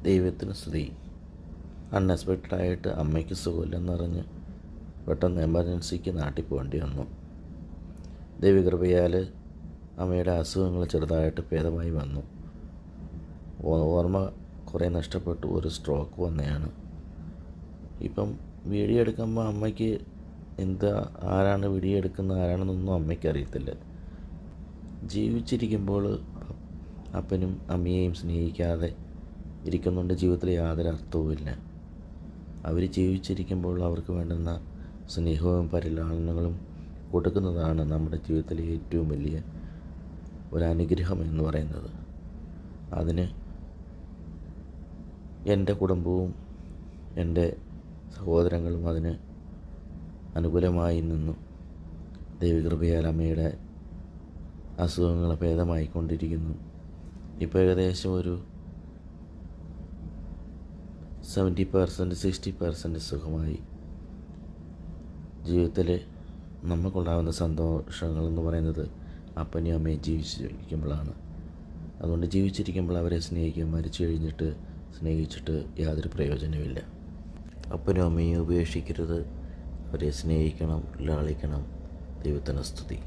ദൈവത്തിന് സ്തുതി. അൺഎക്സ്പെക്റ്റഡായിട്ട് അമ്മയ്ക്ക് സുഖമില്ലെന്നറിഞ്ഞ് പെട്ടെന്ന് എമർജൻസിക്ക് നാട്ടിൽ പോകേണ്ടി വന്നു. ദൈവകൃപയാൽ അമ്മയുടെ അസുഖങ്ങൾ ചെറുതായിട്ട് ഭേദമായി വന്നു. ഓർമ്മ കുറേ നഷ്ടപ്പെട്ടു. ഒരു സ്ട്രോക്ക് വന്നതാണ്. ഇപ്പം വീഡിയോ എടുക്കുമ്പോൾ അമ്മയ്ക്ക് ആരാണ് വീഡിയോ എടുക്കുന്നത് ആരാണെന്നൊന്നും അമ്മയ്ക്ക് അറിയത്തില്ല. ജീവിച്ചിരിക്കുമ്പോൾ അപ്പനും അമ്മയെയും സ്നേഹിക്കാതെ ഇരിക്കുന്നുണ്ട് ജീവിതത്തിൽ യാതൊരു അർത്ഥവുമില്ല. അവർ ജീവിച്ചിരിക്കുമ്പോൾ അവർക്ക് വേണ്ടുന്ന സ്നേഹവും പരിലാളനകളും കൊടുക്കുന്നതാണ് നമ്മുടെ ജീവിതത്തിലെ ഏറ്റവും വലിയ ഒരനുഗ്രഹം എന്ന് പറയുന്നത്. അതിന് എൻ്റെ കുടുംബവും എൻ്റെ സഹോദരങ്ങളും അതിന് അനുകൂലമായി നിന്നു. ദൈവകൃപയാൽ അമ്മയുടെ അസുഖങ്ങൾ ഭേദമായിക്കൊണ്ടിരിക്കുന്നു. ഇപ്പോൾ ഏകദേശം ഒരു 70% 60% സുഖമായി. ജീവിതത്തിൽ നമുക്കുണ്ടാകുന്ന സന്തോഷങ്ങളെന്ന് പറയുന്നത് അപ്പനെയും അമ്മയും ജീവിച്ചിരിക്കുമ്പോഴാണ്. അതുകൊണ്ട് ജീവിച്ചിരിക്കുമ്പോൾ അവരെ സ്നേഹിക്കും. മരിച്ചു കഴിഞ്ഞിട്ട് സ്നേഹിച്ചിട്ട് യാതൊരു പ്രയോജനമില്ല. അപ്പനും അമ്മയും ഉപേക്ഷിക്കരുത്. അവരെ സ്നേഹിക്കണം, ലാളിക്കണം. ദൈവത്തിന് സ്തുതി.